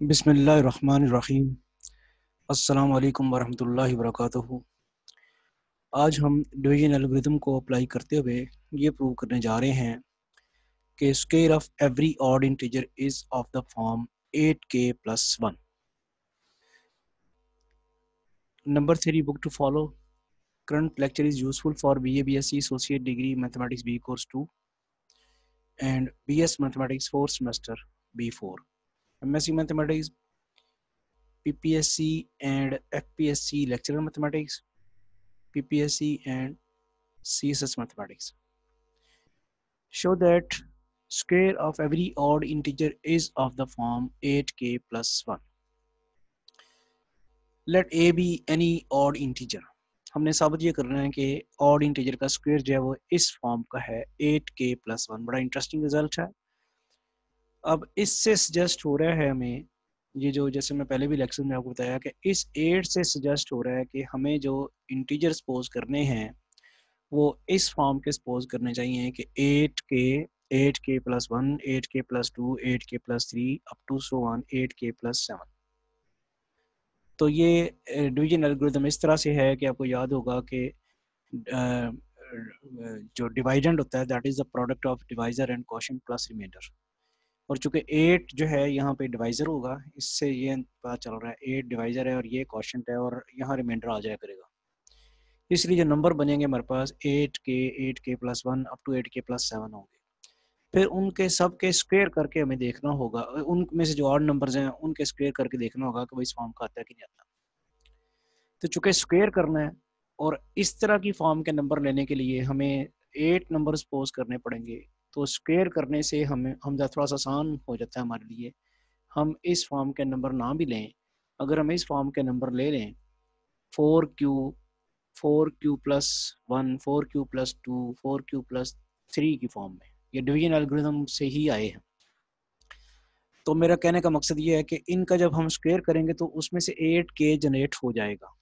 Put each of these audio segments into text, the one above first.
बिस्मिल्लाहिर्रहमानिर्रहीम। अस्सलाम वालेकुम वरहमतुल्लाहि वबरकातुहू। आज हम डिवीजन एल्गोरिथम को अप्लाई करते हुए ये प्रूव करने जा रहे हैं कि square of every odd integer is of the form 8k plus 1। Number 3 book to follow. Current lecture is useful for BA BSc associate degree mathematics B course 2 and BS mathematics 4th semester B4, MSc mathematics, PPSC and FPSC lecturer mathematics, PPSC and CSS mathematics. Show that square of every odd integer is of the form 8k plus 1. Let a be any odd integer. हमने साबित ये करना है कि odd integer का square जो है वो इस फॉर्म का है 8k plus 1। बड़ा इंटरेस्टिंग रिजल्ट है। अब इससे सजेस्ट हो रहा है हमें ये जो, जैसे मैं पहले भी लेक्चर में आपको बताया कि इस 8 से सजेस्ट हो रहा है कि हमें जो इंटीजर सपोज करने हैं वो इस फॉर्म के सपोज करने चाहिए कि 8k plus 1, 8k plus 2, 8k plus 3 up to so on 8k plus 7। तो ये डिवीजन एल्गोरिथम इस तरह से है कि आपको याद होगा कि जो डिवाइडेंड होता है that is the product of divisor and quotient plus reminder. और चूंकि 8 जो है यहाँ पे डिवाइजर होगा, इससे ये पता चल रहा है 8 डिवाइजर है और ये क्वोशिएंट है और यहाँ रिमाइंडर आ जाया करेगा। इसलिए जो नंबर बनेंगे हमारे पास 8k plus 1 up to 8k plus 7 होंगे। फिर उनके सब के स्क्वायर करके हमें देखना होगा, उनमें से जो ऑड नंबर्स हैं उनके स्क्वायर करके देखना होगा कि वो इस फॉर्म का आता है कि नहीं आता। तो चूंकि स्क्वायर करना है और इस तरह की फॉर्म के नंबर लेने के लिए हमें 8 नंबर सपोज करने पड़ेंगे, तो स्क्वायर करने से हमें थोड़ा सा आसान हो जाता है हमारे लिए। हम इस फॉर्म के नंबर ना भी लें, अगर हम इस फॉर्म के नंबर ले लें 4q plus 1, 4q plus 2, 4q plus 3 की फॉर्म में, ये डिवीजन एल्गोरिथम से ही आए हैं। तो मेरा कहने का मकसद ये है कि इनका जब हम स्क्वायर करेंगे तो उसमें से 8k जनरेट हो जाएगा।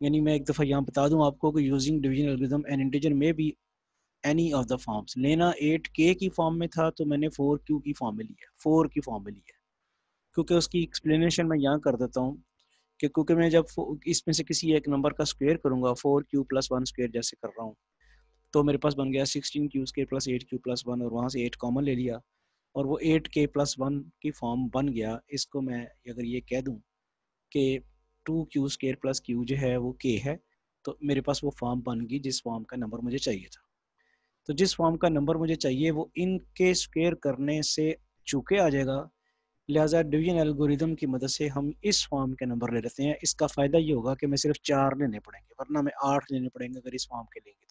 यानी मैं एक दफ़ा यहाँ बता दूँ आपको कि using division algorithm an integer में B any of the forms. लेना 8k की फॉर्म में था तो मैंने 4q की फॉर्म में लिया, 4 की फॉर्म में लिया, क्योंकि उसकी एक्सप्लेनेशन मैं यहाँ कर देता हूँ कि क्योंकि मैं जब इसमें से किसी एक नंबर का स्क्वायर करूँगा 4q प्लस 1 स्क्वायर जैसे कर रहा हूँ, तो मेरे पास बन गया 16q square plus 8q plus 1 और वहाँ से 8 कॉमन ले लिया और वो 8k प्लस 1 की फॉर्म बन गया। इसको मैं अगर ये कह दूँ कि 2q स्क्वायर प्लस q जो है वो k है, तो मेरे पास वो फॉर्म बन गई जिस फॉर्म का नंबर मुझे चाहिए था। तो जिस फॉर्म का नंबर मुझे चाहिए वो इनके स्क्वायर करने से चूके आ जाएगा, लिहाजा डिवीजन एल्गोरिथम की मदद से हम इस फॉर्म के नंबर ले लेते हैं। इसका फ़ायदा ये होगा कि मैं सिर्फ 4 लेने पड़ेंगे, वरना हमें 8 लेने पड़ेंगे अगर इस फॉर्म के लेंगे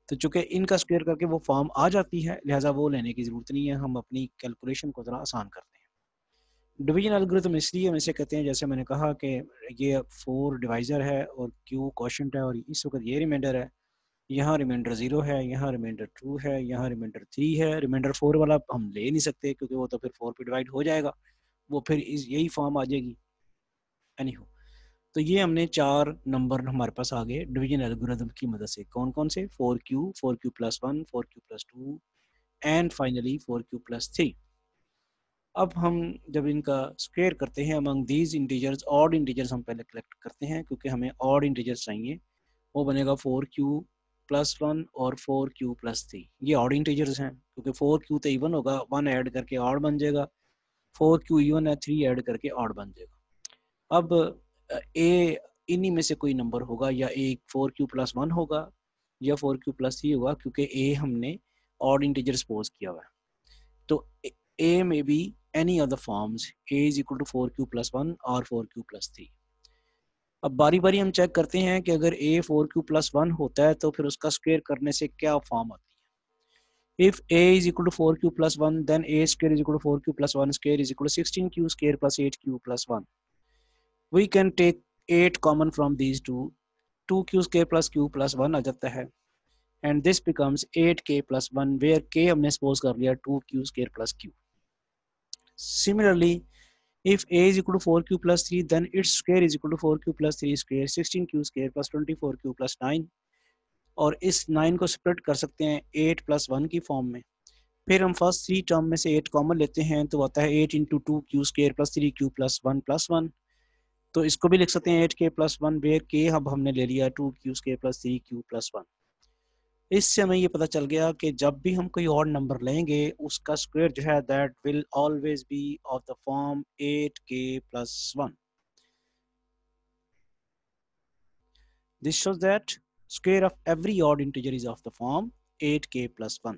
तो चूंकि इनका स्क्वायर करके वो फॉर्म आ जाती है, लिहाजा वो लेने की ज़रूरत नहीं है। हम अपनी कैलकुलेशन को ज़रा आसान करते हैं। डिवीजन एल्गोरिथम इसलिए हम इसे कहते हैं, जैसे मैंने कहा कि ये 4 डिवाइज़र है और q क्वोशिएंट है और इस वक्त ये रिमाइंडर है। यहाँ रिमाइंडर 0 है, यहाँ रिमाइंडर 2 है, यहाँ रिमाइंडर 3 है। रिमाइंडर 4 वाला हम ले नहीं सकते क्योंकि वो तो फिर 4 पे डिवाइड हो जाएगा, वो फिर यही फॉर्म आ जाएगी। एनीहो, तो ये हमने 4 नंबर हमारे पास आ गए डिवीजन एल्गोरिथम की मदद से। कौन कौन से? 4q plus 1, 4q plus 2 and finally 4q plus 3। अब हम जब इनका स्क्वायर करते हैं among these integers, odd integers हम पहले कलेक्ट करते हैं क्योंकि हमें ऑड इंटीजर्स चाहिए। वो बनेगा 4q प्लस 1 और 4q प्लस 3। ये ऑड इंटीजर्स हैं क्योंकि 4q तो इवन होगा, 1 ऐड करके ऑड बन जाएगा, 4q इवन है, 3 ऐड करके ऑड बन जाएगा। अब ए इन्हीं में से कोई नंबर होगा, या ए 4q प्लस 1 होगा या 4q प्लस 3 होगा, क्योंकि ए हमने ऑड इंटीजर सपोज किया हुआ है। तो ए में B any of the forms a is equal to 4q plus 1 और 4q प्लस 3। अब बारी बारी हम चेक करते हैं कि अगर a 4q प्लस 1 होता है तो फिर उसका स्क्वायर करने से क्या फॉर्म आती है। If a is equal to 4q plus 1 then a square is equal to 4q plus 1 square is equal to 16q square plus 8q plus 1. We can take 8 common from these two, 2q square plus q plus 1 आ जाता है, and this becomes 8k plus 1 where k हमने suppose कर लिया 2q square plus q. Similarly, if a is equal to 4q plus 3 then its square is equal to 4q plus 3 square, 16q square plus 24q plus 9। और इस 9 को split कर सकते हैं 8 plus 1 की फॉर्म में, फिर हम फर्स्ट 3 टर्म में से 8 कॉमन लेते हैं तो आता है 8 into 2q² plus 3q plus 1 plus 1। तो इसको भी लिख सकते हैं 8k प्लस 1 वेयर के अब हमने ले लिया 2q² प्लस 3q प्लस 1। इससे हमें ये पता चल गया कि जब भी हम कोई और नंबर लेंगे उसका स्क्वायर जो है that will always be of the form 8k plus 1। This shows that square of every odd integer is of the form 8k plus 1.